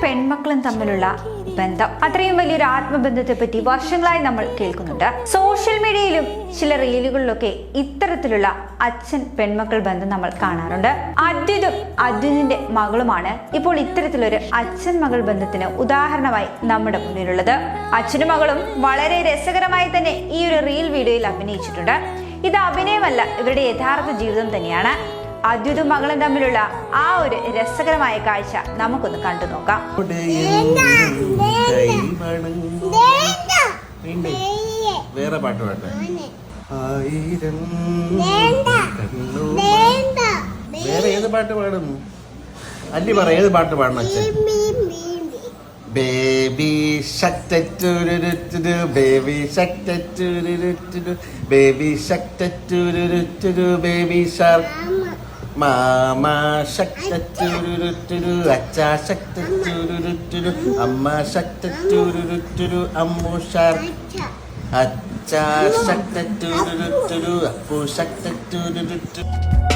പെൺമക്കളും തമ്മിലുള്ള ബന്ധം, അത്രയും വലിയൊരു ആത്മബന്ധത്തെ പറ്റി വർഷങ്ങളായി നമ്മൾ കേൾക്കുന്നുണ്ട്. സോഷ്യൽ മീഡിയയിലും ചില റീലുകളിലൊക്കെ ഇത്തരത്തിലുള്ള അച്ഛൻ പെൺമക്കൾ ബന്ധം നമ്മൾ കാണാറുണ്ട്. അദ്വൈതും അദ്വൈതിന്റെ മകളുമാണ് ഇപ്പോൾ ഇത്തരത്തിലൊരു അച്ഛൻ മകൾ ബന്ധത്തിന് ഉദാഹരണമായി നമ്മുടെ മുന്നിലുള്ളത്. അച്ഛനും മകളും വളരെ രസകരമായി തന്നെ ഈ ഒരു റീൽ വീഡിയോയിൽ അഭിനയിച്ചിട്ടുണ്ട്. ഇത് അഭിനയമല്ല, ഇവരുടെ യഥാർത്ഥ ജീവിതം തന്നെയാണ്. അദ്വൈതും മകളും തമ്മിലുള്ള ആ ഒരു രസകരമായ കാഴ്ച നമുക്കൊന്ന് കണ്ടു നോക്കാം. വേറെ പാട്ട് പാട്ടെ. വേറെ ഏത് പാട്ട് പാടും? അല്ലി പറ, ഏത് പാട്ട് പാടണം അച്ഛൻ? ബേബി ഷക്ക് ടുരുരുരുരു, ബേബി ഷക്ക് ടുരുരുരുരു, ബേബി ഷക്ക് ടുരുരുരുരു, ബേബി ഷാർക്ക്, മാമാ ഷക്ക് ടുരുരുരുരു, അച്ഛാ ഷക്ക് ടുരുരുരുരു, അമ്മ ഷക്ക് ടുരുരുരുരു, അമ്മു ഷാർക്ക്, അച്ഛാ ഷക്ക് ടുരുരുരുരു, അപ്പു ഷക്ക് ടുരുരുരുരു.